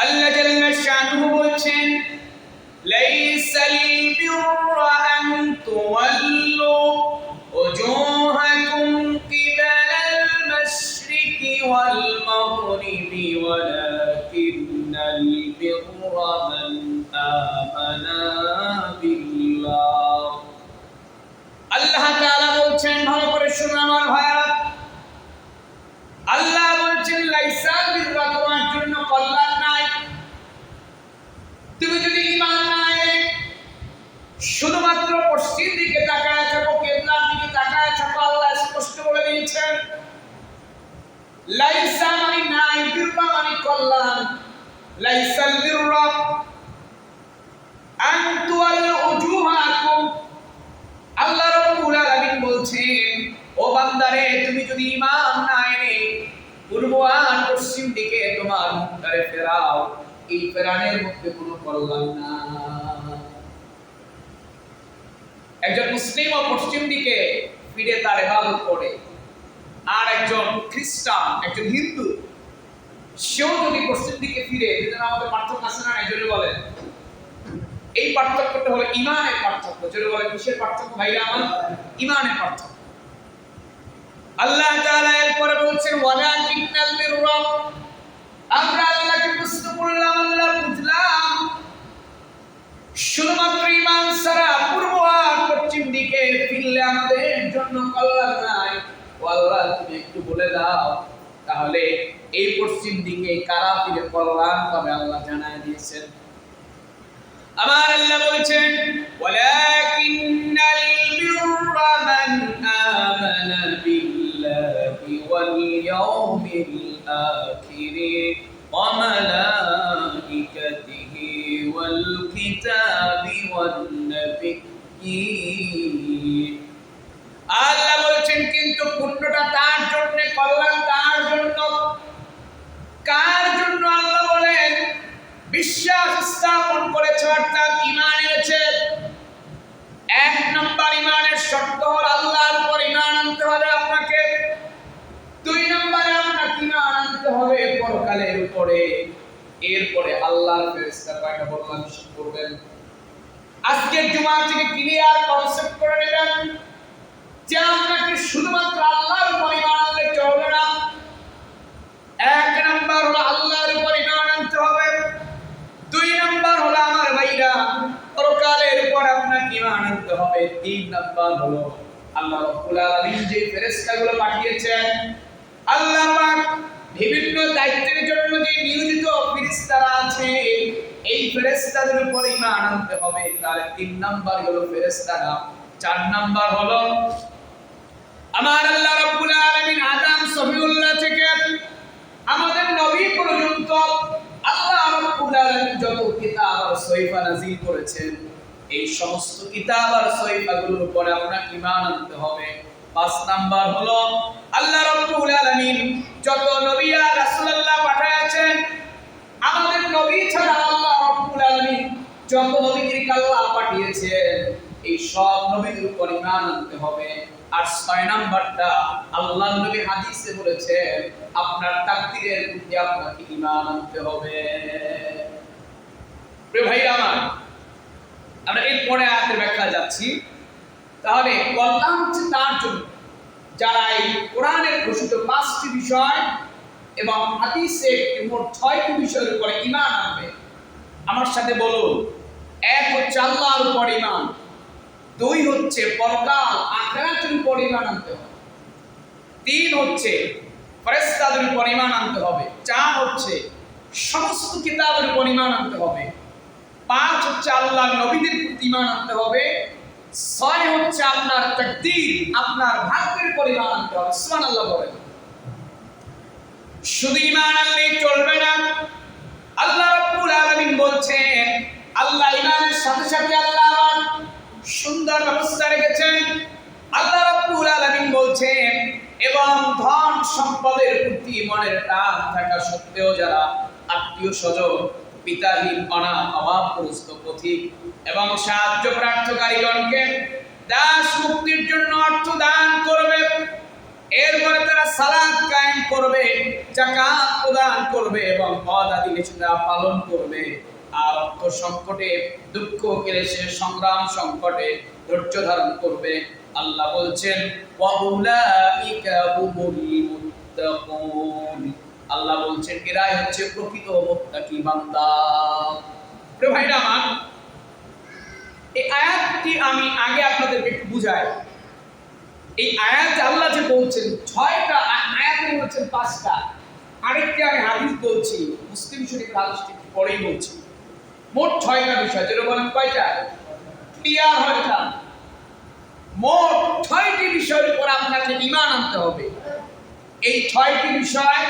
আল্লাহ জাল্লা শানুহু বলছেন লাইসাল বিররা আন তুওয়াল্লু ওয়াজুহাকুম কিবালাল মাশরিকি ওয়াল মাগরিবি ওয়ালাকিন্নাল বিররা মান আমানা বিল্লাহ। আল্লাহ তাআলা বলছেন, ভালো করে শুনুন আমার ভাইরা, আল্লাহ বলছেন লাইসাল বিররা, তোমার জন্য কল্যাণ নাই। তুমি যদি ঈমান না এনে শুধুমাত্র পশ্চিম দিকে তাকায় থাকো, কিবলার দিকে তাকায় থাকো, আল্লাহ স্পষ্ট বলে দিয়েছেন লাইসা মানে নাই, বিররা মানে কল্যাণ। লাইসাল বিররা আন তুওয়াল্লু উজুহাকুম, আল্লাহ রাব্বুল আলামিন বলছেন ও বান্দারে, তুমি যদি ঈমান না এনে পূর্ব আর পশ্চিম দিকে তোমার মুখটারে ফেরাও, এই ফেরানের মধ্যে কোনো কল্যাণ না। একজন মুসলিম ও পশ্চিম দিকে ফিরে তার ইবাদত করে, আর একজন খ্রিস্টান, একজন হিন্দু, সেও যদি পশ্চিম দিকে ফিরে, দুজনের আমাদের পার্থক্য আছে না? জোরে বলেন। এই পার্থক্যটা হলো ঈমানের পার্থক্য। জোরে বলেন, কিসের পার্থক্য ভাইরা আমার? ঈমানের পার্থক্য। আল্লাহ তাআলা এরপরে বলছেন ওয়ালাকিন্নাল বিররা, আমরা আল্লাহকে বুঝতে বললাম, আল্লাহ বুঝলাম শুধুমাত্র ঈমান ছাড়া পূর্ব আর পশ্চিম দিকে ফিরলে আমাদের জন্য কল্যাণ নাই। ও আল্লাহ, তুমি একটু বলে দাও তাহলে এই পশ্চিম দিকে কারা ফিরে কল্যাণ পাবে? আল্লাহ জানায় দিয়েছেন। আমার আল্লাহ বলছেন ওয়ালাকিন্নাল বিররা মান আমানা বিল্লাহি ওয়াল ইয়াউমিল আখির ওয়া মালাইকাতিহি ওয়াল কিতাবি ওয়ান নাবিয়্যিন। আল্লাহ বলছেন কিন্তু পুণ্যটা তার জন্য, কল্যাণ তার জন্য। কার জন্য? আল্লাহ বলেন বিশ্বাস স্থাপন করেছে, অর্থাৎ ঈমান এনেছে। এক নম্বর ঈমানের শর্ত হলো আল্লাহর উপর ঈমান আনতে হবে আপনাকে। দুই নম্বরে আপনাকে ঈমান আনতে হবে পরকালের উপরে। এরপরে আল্লাহর ফেরেশতা কয়টা বললাম বিশ্বাস করবেন। আজকের জুমা থেকে ক্লিয়ার কনসেপ্ট করে নেবেন যে আপনাকে শুধুমাত্র আল্লাহর উপর ঈমান আনলে চলবে না। এক নম্বর হলো আল্লাহর উপর ঈমান আনতে হবে। দুই নম্বর হলো আমার ভাইরা পরকালের উপর আপনাকে ঈমান আনতে হবে। তিন নম্বর হলো আল্লাহ রাব্বুল আলামিন যে ফেরেশতাগুলো পাঠিয়েছেন, আল্লাহ পাক বিভিন্ন দায়িত্বের জন্য যে নিয়োজিত ফেরেশতারা আছে, এই ফেরেশতাদের উপর ঈমান আনতে হবে। তাহলে তিন নম্বর হলো ফেরেশতারা। চার নম্বর হলো আমার আল্লাহ রাব্বুল আলামিন আদম সফিউল্লাহ থেকে আমাদের নবী পর্যন্ত আল্লাহ রাব্বুল আলামিন যত কিতাব আর সহিফা নাযিল করেছেন, এই সমস্ত কিতাব আর সহিফাগুলোর উপরে আপনাকে ঈমান আনতে হবে। পাঁচ নাম্বার হলো আল্লাহ রাব্বুল আলামিন যত নবী আর রাসূলুল্লাহ পাঠিয়েছেন, আমাদের নবী ছাড়া আল্লাহ রাব্বুল আলামিন যত নবীদেরকে আল্লাহ পাঠিয়েছেন, এই সব নবীদের উপর ঈমান আনতে হবে। আর ছয় নাম্বারটা আল্লাহ নবী হাদিসে বলেছেন আপনার তাকদীরের প্রতি আপনাকে ঈমান আনতে হবে। প্রিয় ভাইরা আমার, আমরা এরপরে আয়াতের ব্যাখ্যা যাচ্ছি। তাহলে কল্যাণ হচ্ছে তার জন্য যারা এই কোরআনের ঘোষিত 5টি বিষয় এবং হাদিসে মোট 6টি বিষয়ের উপরে ঈমান আনবে। আমার সাথে বলুন, এক হচ্ছে আল্লাহর উপর ঈমান, দুই হচ্ছে পরকাল আখিরাতের উপর ঈমান আনতে হবে, তিন হচ্ছে ফেরেশতাদের উপর ঈমান আনতে হবে, চার হচ্ছে সমস্ত কিতাবের উপর ঈমান আনতে হবে, পাঁচ হচ্ছে আল্লাহর নবীদের প্রতি ঈমান আনতে হবে, ছয় হচ্ছে আপনার তাকদীর, আপনার ভাগ্যের উপর ঈমান আনতে হবে। সুবহানাল্লাহ বলেন। শুধু ঈমান আনলেই চলবে না। আল্লাহ রাব্বুল আলামিন বলছেন আল্লাহ ঈমানের সাথে সাথে আল্লাহ সুন্দর ব্যবস্থা রেখেছেন। আল্লাহ রাব্বুল আলামিন বলছেন এবং ধন সম্পদের প্রতি মনের টান থাকা সত্ত্বেও যারা আত্মীয় স্বজন, পিতাহীন, অনাথ, অভাবগ্রস্ত, পথিক এবং সাহায্য প্রার্থকারীগণকে দাস মুক্তির জন্য অর্থ দান করবে, এরপরে তারা সালাত কায়েম করবে, যাকাত প্রদান করবে এবং হজ আদি পালন করবে। আর অর্থ সংকটে, দুঃখ ক্লেশে, সংগ্রাম সংকটে ধৈর্য ধারণ করবে। আল্লাহ বলছেন ওয়াউলাইকা হুমুল মুত্তাকুন, আল্লাহ বলছেন এরাই হচ্ছে প্রকৃত মুত্তাকি বান্দা। প্রিয় ভাইরা আমার, এই আয়াতটি আমি আগে আপনাদেরকে একটু বুঝাই। এই আয়াতে আল্লাহ যে বলছেন 6টা আয়াতে বলছেন 5টা, আরেকটি আমি হাদিস বলছি, মুসলিম শরীফের হাদিসটি পরেই বলছি। মোট 6টা বিষয়, যেটা বলেন কয়টা? ক্লিয়ার হয়ে যান। মোট 6টি বিষয়ের উপর আপনাকে ঈমান আনতে হবে। এই 6টি বিষয়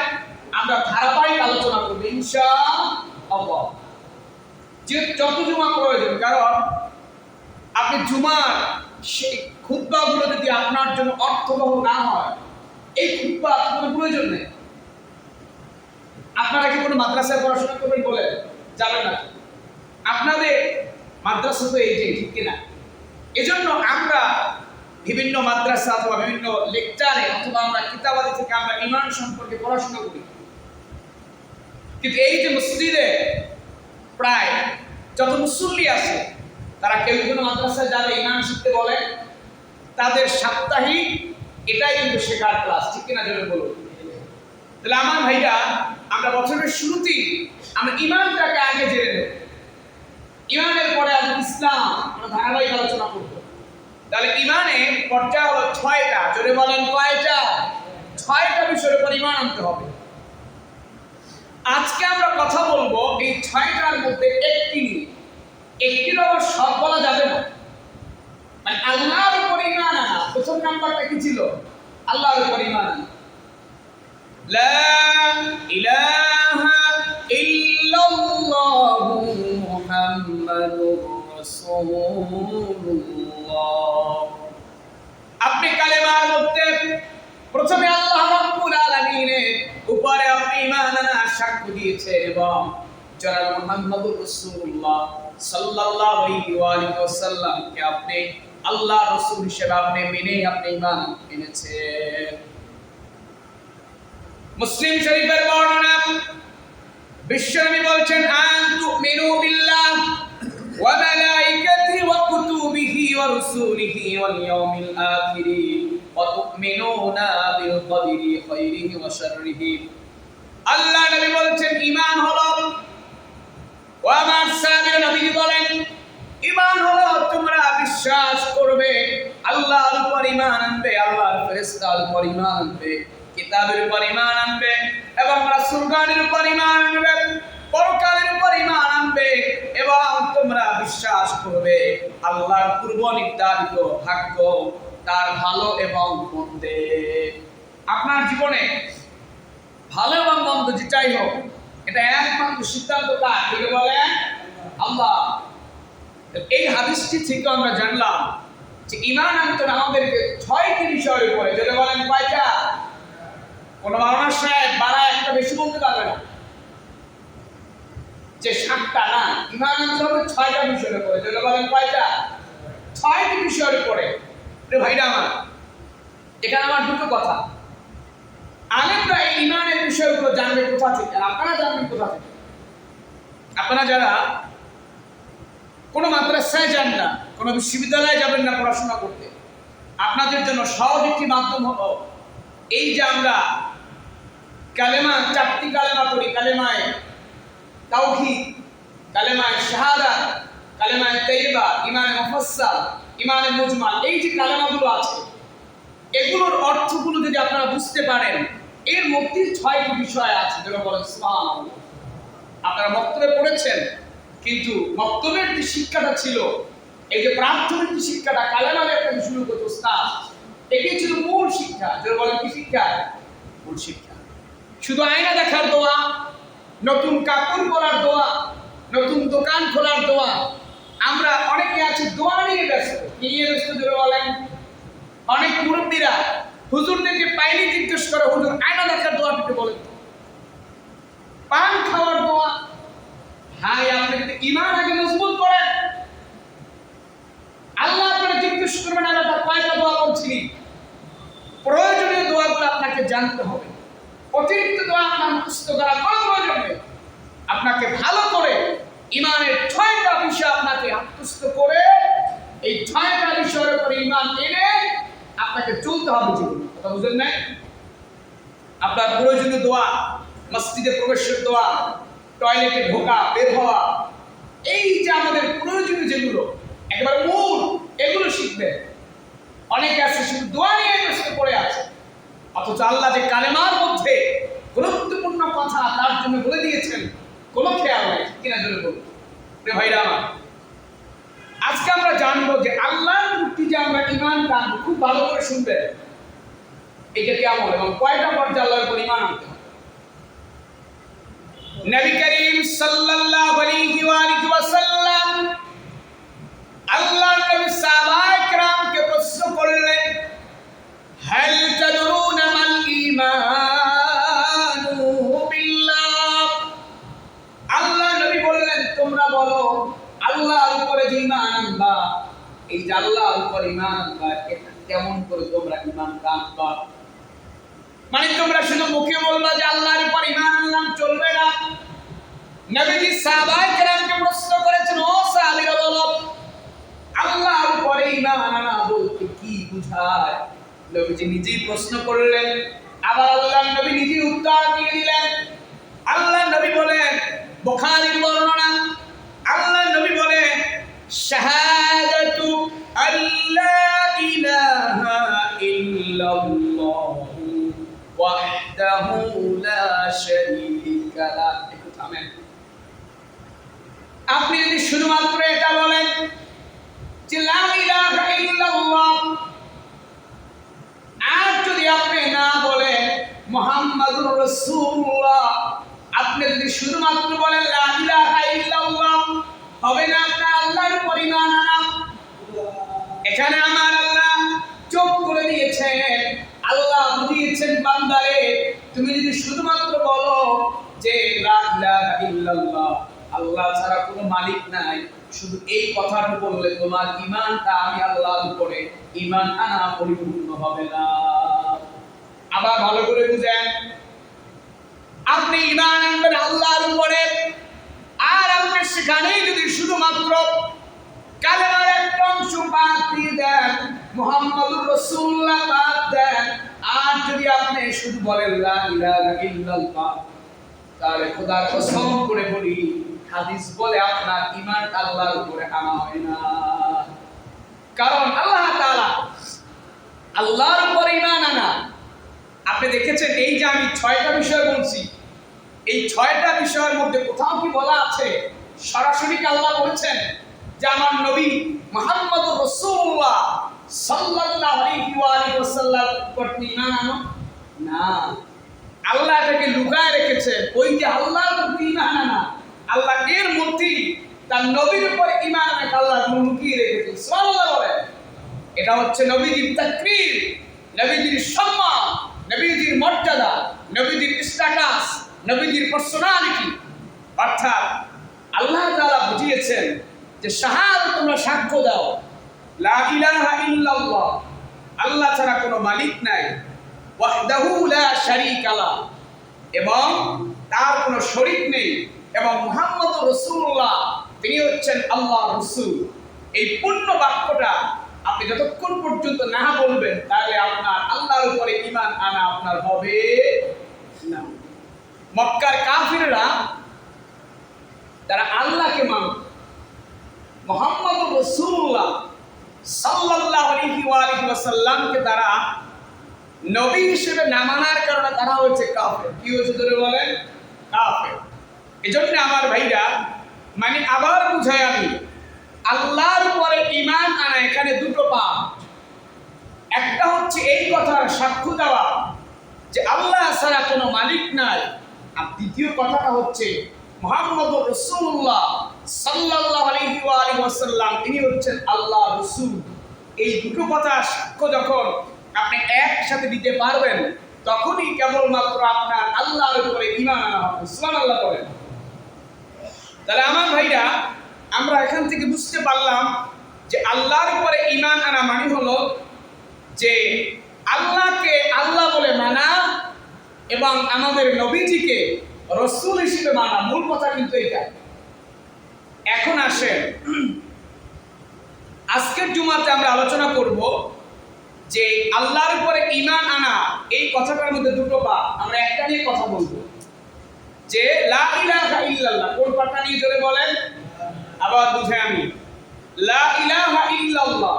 আমরা ধারাবাহিক আলোচনা করব ইনশাআল্লাহ। যে যত জুমা প্রয়োজন, কারণ আপনি জুমার সেই খুতবাগুলো যদি আপনার জন্য অর্থবহ না হয়, এই খুতবা কোনো প্রয়োজন নেই। আপনারা কি কোনো মাদ্রাসায় পড়াশোনা করবেন বলে যাবেন না? আপনাদের মাদ্রাসা তো এই যে, ঠিক কিনা? এজন্য আমরা বিভিন্ন মাদ্রাসা অথবা বিভিন্ন লেকচারে অথবা আমরা কিতাবাদি থেকে আমরা ঈমান সম্পর্কে পড়াশোনা করি। কিন্তু এই যে মসজিদে প্রায় যত মুসল্লি আছে, তারা কেউ কোনো মাদ্রাসায় যাবে ঈমান শিখতে বলে, তাদের সাপ্তাহিক এটাই কিন্তু শেখার ক্লাস, ঠিক কিনা? জন্য বলুন। তাহলে আমার ভাইরা, আমরা বছরের শুরুতেই আমরা ঈমানটাকে আগে জেনে নেব। ঈমানের পরে আমরা ইসলাম আমরা ধারাবাহিক আলোচনা করব। তাহলে ঈমানের পর্যায় হলো 6টা। জোরে বলেন কয়টা? 6টা বিষয়ের উপর ঈমান আনতে হবে। আজকে আমরা কথা বলবো এই 6টার মধ্যে একটি নিয়ে। একটির আবার সব বলা যাবে না, মানে আল্লাহর উপর ঈমান আনা। প্রথম নাম্বারটা কি ছিল? আল্লাহর উপর ঈমান আনা। লা ইলাহা ইল্লাল্লাহু মুহাম্মাদুর রাসূলুল্লাহ। আপনি কালেমার মধ্যে প্রথমে আল্লাহ রাব্বুল আলামিনের উপরে আপনি ঈমান আনার সাক্ষ্য দিয়েছেন এবং জনাব মুহাম্মদুর রাসূলুল্লাহ সাল্লাল্লাহু আলাইহি ওয়াসাল্লামকে আপনি আল্লাহর রাসূল হিসেবে আপনি মেনে আপনি ঈমান এনেছেন। মুসলিম শরীফের বর্ণনা, বিশ্বনবী বলছেন আন তুমিনু বিল্লাহ ওয়া মালাইকাতিহি ওয়া কুতুবিহি ওয়া রুসুলিহি ওয়াল ইয়াউমিল আখির ওয়া তুমিনুনা বিল কদরি খাইরিহি ওয়া শাররিহি। আল্লাহ নবী বলছেন ঈমান হলো, ও আমার সাহাবী নবী বলেন ঈমান হলো তোমরা বিশ্বাস করবে, আল্লাহর উপর ঈমান আনবে, আল্লাহর ফেরেশতার উপর ঈমান আনবে, কিতাবের উপর ঈমান আনবে এবং রাসূলগণের উপর ঈমান আনবে, পরকালের উপর ঈমান আনবে এবং তোমরা বিশ্বাস করবে আল্লাহর পূর্ব নির্ধারিত ভাগ্য, তার ভালো এবং মন্দে। আপনার জীবনে ভালো এবং মন্দ যেটাই হোক, এটা একমাত্র সিদ্ধান্ত কার? কে বলে? আল্লাহ। এই হাদিসটি থেকে আমরা জানলাম যে ঈমান আনতে আমাদেরকে 6টি বিষয়ের উপরে, যেটা বলেন কয়টা? কোন মাওলানা সাহেব বাড়া একটা বেশি বলতে পারবে না যে 7টা না, ঈমান আনতে হবে 6টা বিষয়ের উপরে, যেটা বলেন কয়টা? 6টি বিষয়ের উপরে। ভাইরা আমার, এখানে আমার দুটো কথা। আলেমরা এই ঈমানের বিষয়গুলো জানবে কোথা থেকে? আপনারা জানবেন কোথা থেকে? আপনারা যারা কোনো মাদ্রাসায় যান না, কোনো বিশ্ববিদ্যালয়ে যাবেন না পড়াশোনা করতে, আপনাদের জন্য সহজ একটি মাধ্যম হলো এই যে আমরা কালেমা, 4টি কালেমা পড়ি, কালেমায়ে তাওহীদ, কালেমায়ে শাহাদাত, কালেমায়ে তাইয়্যিবা, ঈমানে মুফাসসাল, ঈমানে মুজমাল। এই যে কালেমাগুলো আছে, এগুলোর অর্থগুলো যদি আপনারা বুঝতে পারেন, এর মধ্যে 6টি বিষয় আছে, যেটা বলেন সুবহানাল্লাহ। আপনারা মক্তবে পড়েছেন, কিন্তু মক্তবের যে শিক্ষাটা ছিল, এই যে প্রাথমিক যে শিক্ষাটা কালেমার একটা শুরু করতো উস্তাদ, এটাই ছিল মূল শিক্ষা। যেটা বলেন কি শিক্ষা? মূল শিক্ষা। শুধু আয়না দেখার দোয়া, নতুন কাপড় পরার দোয়া, নতুন দোকান খোলার দোয়া। আমরা অনেকে আছি দোয়া নিয়ে ব্যস্ত। কি নিয়ে ব্যস্ত? যেটা বলেন অনেক মুরব্বীরা হুজুরদেরকে পাইনি জিজ্ঞেস করে, হুজুর আয়না দেখার দোয়া দিতে বলেন, পান খাওয়ার দোয়া। ভাই, আপনি যদি ঈমান আগে মজবুত করেন, আল্লাহ আপনারা জিজ্ঞেস করবেন আমরা কয়টা দোয়া করছি, প্রয়োজনীয় দোয়াগুলো জানতে হবে। অতিরিক্ত দোয়া আপনার মুখস্থ করা কোনো প্রয়োজন নেই। আপনাকে ভালো করে ইমানের 6টা বিষয় আপনাকে আত্মস্থ করে এই 6টা বিষয়ের উপরে ইমান এনে আপনাকে চলতে হবে জীবনে। কথা বুঝলেন না? আপনার প্রয়োজনীয় দোয়া, মসজিদে প্রবেশের দোয়া, টয়লেটে ঢোকা বের হওয়া, এই যে আমাদের প্রয়োজনীয় যেগুলো একেবারে মূল, এগুলো শিখবেন। অনেকে আছে শুধু দোয়া নিয়ে বসে পড়ে আছে, অথচ আল্লাহ যে কালেমার মধ্যে গুরুত্বপূর্ণ কথা তার জন্য বলে দিয়েছেন কোনো খেয়াল নাই। কিনা জন্য বলুন ভাইরা আমার, আজকে আমরা জানবো যে আল্লাহর প্রতি যে আমরা ঈমান আনবো, খুব ভালো করে শুনবেন এটা কেমন এবং কয়টা পর্যায়ে আল্লাহর উপর ঈমান আনতে হবে। নবী করিম সাল্লাল্লাহু আলাইহি ওয়া আলিহি ওয়াসাল্লাম আল্লাহর নবী সাহাবায়ে কেরামকে প্রশ্ন করলেন, হাল তাদরুনা মাল ঈমানু বিল্লাহ। আল্লাহর নবী বললেন, তোমরা বলো আল্লাহর উপরে যে ঈমান আনবা, এই যে আল্লাহর উপরে ঈমান আনবা, এটা কেমন করে তোমরা ঈমান আনবা? মানে তোমরা শুধু মুখে বলবা যে আল্লাহর উপর ঈমান আনলাম, চলবে না। নবীজি সাহাবায়ে কেরামকে প্রশ্ন করেছেন, ও সাহাবীরা বলো আল্লাহর উপরে ঈমান আনা বলতে কি বোঝায়? নবীজি নিজেই প্রশ্ন করলেন, আবার আল্লাহর নবী নিজেই উত্তর দিয়ে দিলেন। আল্লাহর নবী বলেন, বুখারীর বর্ণনা, আল্লাহর নবী বলেন, শাহাদাতু আল্লা ইলাহা ইল্লাল্লাহু ওয়াহদাহু লা শারীকা লাহ। একটু থামেন। আপনি যদি শুধুমাত্র এটা বলেন যে লা ইলাহা ইল্লাল্লাহ, আর যদি আপনি না বলেন মুহাম্মাদুর রাসূলুল্লাহ, আপনি যদি শুধুমাত্র বলেন লা ইলাহা ইল্লাল্লাহ, হবে না আপনার আল্লাহর উপর ঈমান আনা। এখানে আমার আল্লাহ চোখ করে দিয়েছেন, আল্লাহ বুঝিয়েছেন বান্দারে, তুমি যদি শুধুমাত্র বলো যে লা ইলাহা ইল্লাল্লাহ, আল্লাহ ছাড়া কোনো মালিক নাই, শুধু এই কথাটা বললে তোমার ঈমানটা আমি আল্লাহর উপরে ঈমান আনা পরিপূর্ণ হবে না। আবার ভালো করে বুঝেন, আপনি ঈমান আনবেন আল্লাহর উপরে, আর আপনি সেখানেই যদি শুধুমাত্র কালেমার একটা অংশ বাদ দিয়ে দেন, মুহাম্মাদুর রাসূলুল্লাহ বাদ দেন, আর যদি আপনি শুধু বলেন লা ইলাহা ইল্লাল্লাহ, তাহলে খোদার কসম করে বলি, হাদিস বলে আপনার ঈমান আল্লাহর উপরে আনা হয় না। কারণ আল্লাহ তাআলা আল্লাহর উপরে ঈমান আনা, আপনি দেখেছেন এই যে আমি 6টা বিষয় বলছি, এই 6টা বিষয়ের মধ্যে কোথাও কি বলা আছে সরাসরি আল্লাহ বলেছেন যে আমার নবী মুহাম্মদুর রাসূলুল্লাহ সাল্লাল্লাহু আলাইহি ওয়া আলিহি ওয়াসাল্লাম প্রতি ঈমান আনো? না, আল্লাহ এটাকে লুকায় রেখেছে। ওই যে আল্লাহর প্রতি ঈমান আনা, আল্লাহ এর মধ্যেই তার নবীর উপরে ঈমান আনাকে আল্লাহ লুকিয়ে রেখেছে। সুবহানাল্লাহ বলেন। এটা হচ্ছে নবীজির তাকরীর, নবীজির সম্মান, নবীজির মর্যাদা, নবীজির স্ট্যাটাস, নবীজির পার্সোনালিটি। অর্থাৎ আল্লাহ তাআলা বুঝিয়েছেন যে শাহাদাত, তোমরা সাক্ষ্য দাও লা ইলাহা ইল্লাল্লাহ, আল্লাহ ছাড়া কোনো মালিক নাই, ওয়াহদাহু লা শারীকা লাহ, এবং তার কোনো শরীক নেই, এবং মুহাম্মদুর রাসূলুল্লাহ তিনি হচ্ছেন আল্লাহর রাসূল। এই পূর্ণ বাক্যটা আপনি যতক্ষণ পর্যন্ত না বলবেন, তাহলে আপনার আল্লাহর উপরে ঈমান আনা আপনার হবে না। মক্কার কাফিররা তারা আল্লাহকে মানত, মুহাম্মদুর রাসূলুল্লাহ সাল্লাল্লাহু আলাইহি ওয়া আলিহি ওয়াসাল্লামকে তারা নবী হিসেবে না মানার কারণে তারা হচ্ছে কাফের। কি হয়েছে ধরে বলেন? কাফের। এজন্য আমার ভাইরা, মানে আবার বুঝাই আমি, আল্লাহর উপরে ঈমান আনা এখানে দুটো পার্ট। একটা হচ্ছে এই কথার সাক্ষ্য দেওয়া যে আল্লাহ ছাড়া কোনো মালিক নাই, আর দ্বিতীয় কথাটা হচ্ছে মুহাম্মদুর রাসূলুল্লাহ সাল্লাল্লাহু আলাইহি ওয়া আলিহি ওয়াসাল্লাম তিনি হচ্ছেন আল্লাহর রাসূল। এই দুটো কথা সাক্ষ্য যখন আপনি একসাথে দিতে পারবেন, তখনই কেবলমাত্র আপনার আল্লাহর উপরে ঈমান আনা হবে। সুবহানাল্লাহ বলেন। তাহলে আমার ভাইরা, আমরা এখান থেকে বুঝতে পারলাম যে আল্লাহর উপরে ঈমান আনা মানে হলো যে আল্লাহকে আল্লাহ বলে মানা এবং আমাদের নবীজিকে রাসূল হিসেবে মানা, মূল কথা কিন্তু এটা। এখন আসেন, আজকের জুমাতে আমরা আলোচনা করব যে আল্লাহর উপরে ঈমান আনা, এই কথাটার মধ্যে দুটো পার্ট। আমরা একটা নিয়ে কথা বলবো যে লা ইলাহা ইল্লাল্লাহ, কোন পার্টটা নিয়ে চলে বলেন, আবার বুঝে আমি, লা ইলাহা ইল্লাল্লাহ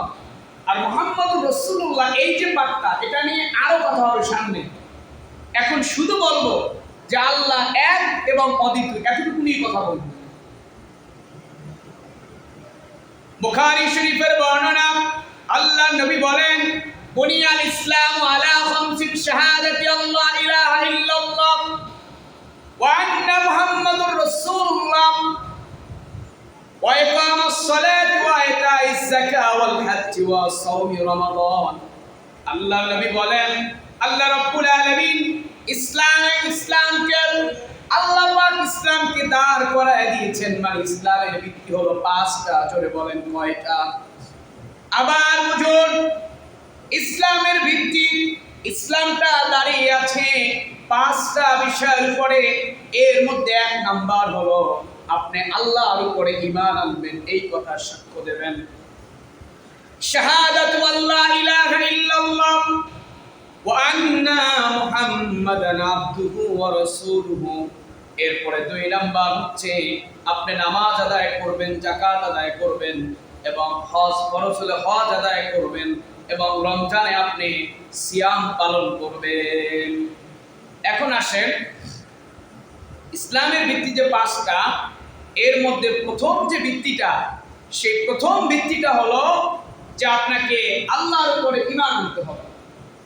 আর মুহাম্মাদুর রাসূলুল্লাহ, এই যে পার্টটা, এটা নিয়ে আরো কথা হবে সামনে। এখন শুধু বলবো যে আল্লাহ এক এবং অদ্বিতীয়, এতটুকু নিয়ে কথা বলবো। বুখারী শরীফের বর্ণনা, আল্লাহ নবী বলেন, বুনিয়াল ইসলামু আলা খামসি শাহাদাতি আল্লাহ ইলাহা ইল্লাল্লাহ ওয়া আন্না মুহাম্মাদুর রাসূলুল্লাহ ওয়া ইকামাস সালাতি ওয়া ইতাইজ যাকাত ওয়াল হজ্জ ওয়া সাওমি রমাদান। আল্লাহ নবী বলেন, আল্লাহ রাব্বুল আলামিন ইসলামকে আল্লাহ পাক ইসলামকে দাঁড় করায় দিয়েছেন, মানে ইসলামের ভিত্তি হলো পাঁচটা। জোরে বলেন কয়টা? আবার বুঝুন, ইসলামের ভিত্তি, ইসলামটা দাঁড়িয়ে আছে পাঁচটা বিষয়ের উপরে। এর মধ্যে এক নাম্বার হলো আপনি আল্লাহর উপরে ঈমান আনবেন, এই কথা সাক্ষ্য দেবেন। শাহাদাতু আল্লা ইলাহা ইল্লাল্লাহ ওয়া আন্না মুহাম্মাদান আবদুহু ওয়া রাসূলুহু। এরপরে দুই নাম্বার হচ্ছে আপনি নামাজ আদায় করবেন, যাকাত আদায় করবেন, এবং হজ ফরজ হলে হজ আদায় করবেন, এবং রমজানে আপনি সিয়াম পালন করবেন। এখন আসেন, ইসলামের ভিত্তি যে পাঁচটা, এর মধ্যে প্রথম যে ভিত্তিটা, সেই প্রথম ভিত্তিটা হলো যে আপনাকে আল্লাহর উপরে ঈমান আনতে হবে।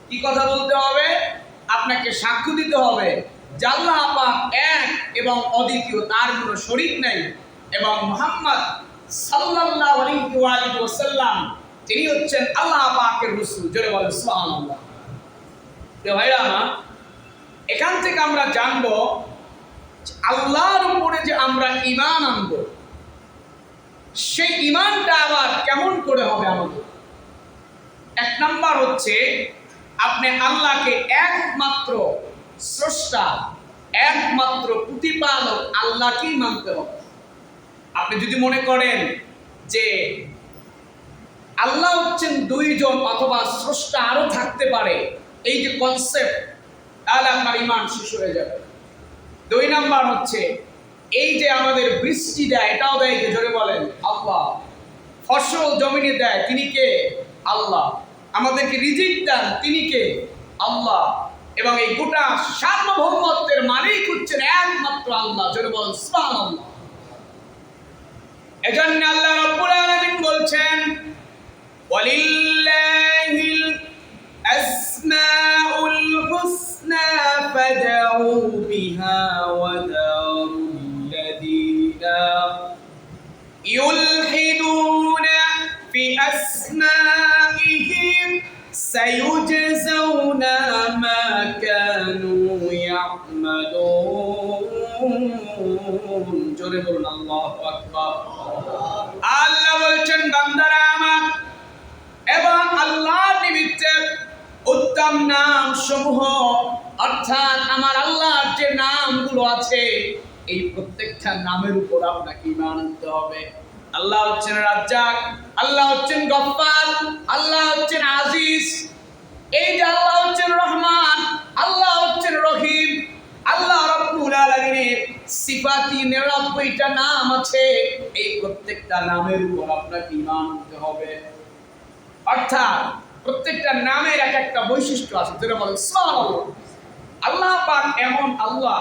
কি কথা বলতে হবে? আপনাকে সাক্ষ্য দিতে হবে যে আল্লাহ পাক এক এবং অদ্বিতীয়, তার কোনো শরীক নেই, এবং মুহাম্মদ সাল্লাল্লাহু আলাইহি ওয়াসাল্লাম তিনি হচ্ছেন আল্লাহ পাকের রাসূল। জোরে বলেন সুবহানাল্লাহ। তো ভাইরা আমার, এখান থেকে আমরা জানবো আল্লাহর উপরে যে আমরা ঈমান আনবো, সেই ঈমানটা আবার কেমন করে হবে আমাদের। এক নাম্বার হচ্ছে আপনি আল্লাহকে একমাত্র স্রষ্টা, একমাত্র প্রতিপালক আল্লাহকেই মানতে হবে। আপনি যদি মনে করেন যে আল্লাহ হচ্ছেন দুইজন অথবা স্রষ্টা আরো থাকতে পারে, এই যে কনসেপ্ট, তাহলে আপনার ঈমান শেষ হয়ে যাবে। দুই নাম্বার হচ্ছে এই যে আমাদের বৃষ্টি দেয়, এটাও দেয় কে? জোরে বলেন আল্লাহ। ফসল জমিনে দেয়, তিনি কে? আল্লাহ। আমাদেরকে রিজিক দেন, তিনি কে? আল্লাহ। এবং এই গোটা সার্বভৌমত্বের মালিক হচ্ছেন একমাত্র আল্লাহ। জোরে বলেন সুবহানাল্লাহ। এজন্য আল্লাহ রাব্বুল আলামিন বলছেন, ওয়ালিল্লাহিল আসমাউল হুসনা ফাদউ বিহা ওয়া দারুল্লাযীনা ইউলহিদুনা ফি আসমাইহিম সায়ুজজাউনা মা কানু ইয়ামালুন। জোরে বলুন আল্লাহু আকবার। আল্লাহ বলছেন, বান্দারা আমার, এবং আল্লাহর নিমিত্তে উত্তম নাম সমূহ, অর্থাৎ আমার আল্লাহর যে নামগুলো আছে, এই প্রত্যেকটা নামের উপর আপনাকে ঈমান আনতে হবে। আল্লাহ হচ্ছেন রাজ্জাক, আল্লাহ হচ্ছেন গফফার, আল্লাহ হচ্ছেন আজিজ, এই যে আল্লাহ হচ্ছেন রহমান, আল্লাহ হচ্ছেন রহিম। আল্লাহ রাব্বুল আলামিনের সিফাতি 99টা নাম আছে, এই প্রত্যেকটা নামের উপর আপনাকে ঈমান আনতে হবে। অর্থাৎ প্রত্যেকটা নামের এক একটা বৈশিষ্ট্য আছে। যেটা বলে সুবহানাল্লাহ। আল্লাহ পাক এমন আল্লাহ,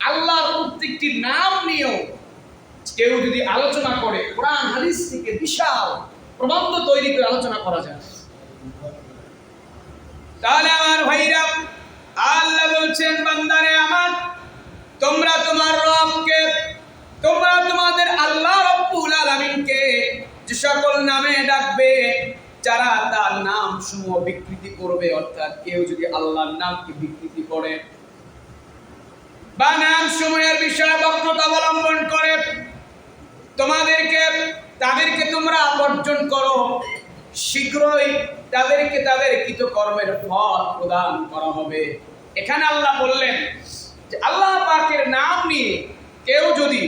আল্লাহর প্রত্যেকটি নাম নিয়েও কেউ যদি আলোচনা করে, কোরআন হাদিস থেকে বিশাল প্রবন্ধ তৈরি করে আলোচনা করা যায়। তাহলে আমার ভাইরা, আল্লাহ বলছেন, বান্দারে আমার, তোমরা তোমার রবকে, তোমরা তোমাদের আল্লাহ রাব্বুল আলামিনকে যে সকল নামে ডাকবে, যারা তার নাম সমূহ বিকৃতি করবে, অর্থাৎ কেউ যদি আল্লাহর নামকে বিকৃতি করে বা নাম সমূহের বিষয়ে বক্রতা অবলম্বন করে, তাদেরকে তোমরা বর্জন করো, শীঘ্রই তাদেরকে তাদের কৃতকর্মের ফল প্রদান করা হবে। এখানে আল্লাহ বললেন যে আল্লাহ পাকের নাম নিয়ে কেউ যদি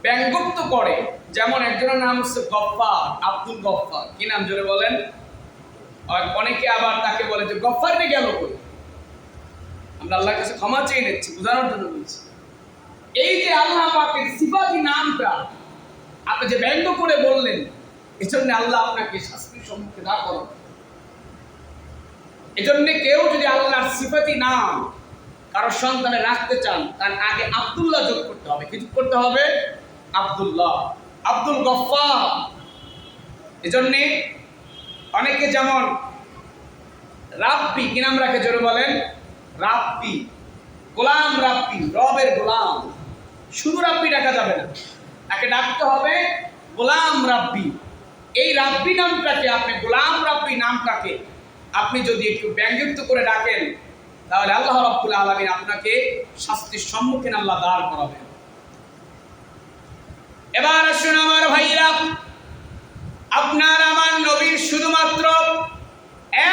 ব্যঙ্গোক্ত করে, যেমন একজনের নাম হচ্ছে গফফার, আব্দুল গফফার, কি নাম জোরে বলেন? অনেকে আবার তাকে বলে যে গফফার রে গেল কই। আমরা আল্লাহর কাছে ক্ষমা চেয়ে নিচ্ছি, বোঝানোর জন্য বলছি। এই যে আল্লাহ পাকের সিফাতি নামটা আপনি যে ব্যঙ্গ করে বললেন, এজন্য আল্লাহ আপনাকে শাস্তির সম্মুখীন না করেন। এজন্য কেউ যদি আল্লাহর সিফাতি নাম কারো সন্তানে রাখতে চান, তার আগে আব্দুল্লাহ যোগ করতে হবে। কি যোগ করতে হবে? আব্দুল্লাহ, আব্দুল গফফার। এজন্য অনেকে যেমন রাব্বি, কি নাম রাখে জোরে বলেন? রাব্বি, গোলাম রাব্বি, রবের গোলাম। শুধু রাব্বি ডাকা যাবে না, তাকে ডাকতে হবে গোলাম রাব্বি। এই রাব্বি নামটাকে আপনি, গোলাম রাব্বি নামটাকে আপনি যদি একটু ব্যঙ্গযুক্ত করে ডাকেন, তাহলে আল্লাহ রাব্বুল আলামিন আপনাকে শাস্তির সম্মুখীন আল্লাহ দাঁড় করাবেন। এবার আসুন আমার ভাইরা, আপনার আমার নবী শুধুমাত্র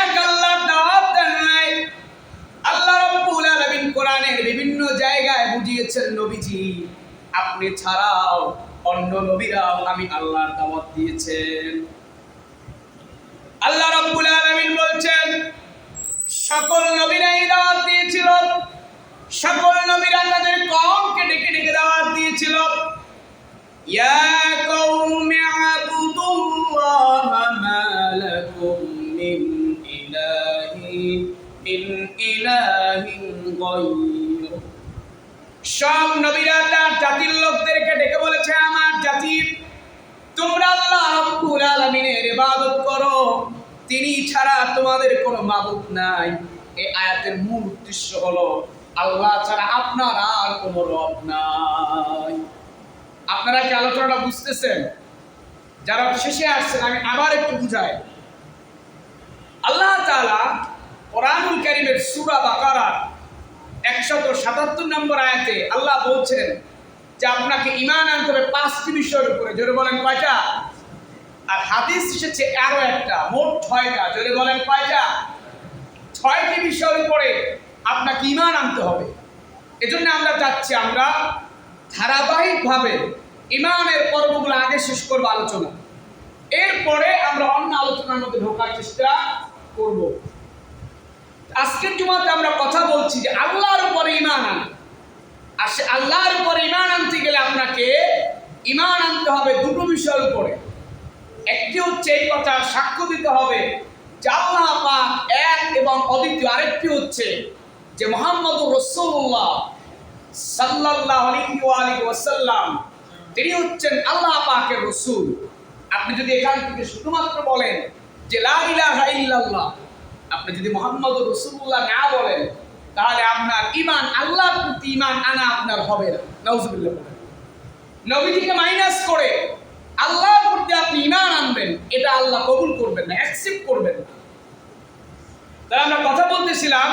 এক আল্লাহর দাওয়াত দেন নাই। আল্লাহ রাব্বুল আলামিন কোরআনের বিভিন্ন জায়গায় বুঝিয়েছেন, নবীজি আপনি ছাড়াও অন্য নবীরাও আমি আল্লাহর দাওয়াত দিয়েছেন। আল্লাহ রাব্বুল আলামিন বলছেন সকল নবীরাই দাওয়াত দিয়েছিল, সকল নবীরা তাদের কওমকে ডেকে ডেকে দাওয়াত দিয়েছিল। ইয়া কওমি আবুদুল্লাহ মা লাকুম মিন ইলাহিন গায়রু। সব নবীরা তার জাতির লোকদেরকে ডেকে বলেছে, আমার জাতি তোমরা আল্লাহ রাব্বুল আলামিনের ইবাদত করো, তিনি ছাড়া তোমাদের কোনো মাবুদ নাই। এই আয়াতের মূল উদ্দেশ্য হলো আল্লাহ ছাড়া আপনার আর কোনো রব নাই। আপনারা কি আলোচনাটা বুঝতেছেন? যারা শেষে আসছেন আমি আবার একটু বুঝাই। আল্লাহ তাআলা কোরআনুল কারীমের সূরা বাকারা 177 নম্বর আয়াতে আল্লাহ বলছেন যে আপনাকে ঈমান আনতে হবে 5টি বিষয়ের উপরে। জোরে বলেন কয়টা? আর হাদিস এসেছে আরো একটা, মোট 6টা। জোরে বলেন কয়টা? 6টি বিষয়ের উপরে আপনাকে ঈমান আনতে হবে। এজন্য আমরা চাচ্ছি আমরা ধারাবাহিকভাবে ঈমানের পর্বগুলো আগে শেষ করব আলোচনা, এরপরে আমরা অন্য আলোচনার মধ্যে ঢোকার চেষ্টা করব। আজকের জুমাতে আমরা কথা বলছি যে আল্লাহর উপরে ঈমান আনা। আর সে আল্লাহর উপরে ঈমান আনতে গেলে আপনাকে ঈমান আনতে হবে দুটো বিষয়ের উপরে। একটি হচ্ছে এই কথা সাক্ষ্য দিতে হবে যে আল্লাহ পাক এক এবং অদ্বিতীয়। আরেকটি হচ্ছে যে মুহাম্মদুর রাসূলুল্লাহ সাল্লাল্লাহু আলাইহি ওয়াসাল্লাম তিনি হচ্ছেন আল্লাহ পাকের রাসূল। আপনি যদি এখান থেকে শুধুমাত্র বলেন যে লা ইলাহা ইল্লাল্লাহ, আপনি যদি মুহাম্মদুর রাসূলুল্লাহ না বলেন, তাহলে আপনার ঈমান, আল্লাহর প্রতি ঈমান আনা আপনার হবে না। নাউজুবিল্লাহ। নবীজিকে মাইনাস করে আল্লাহর প্রতি আপনি ঈমান আনবেন, এটা আল্লাহ কবুল করবেন না, অ্যাকসেপ্ট করবেন না। তাই আমরা কথা বলতেছিলাম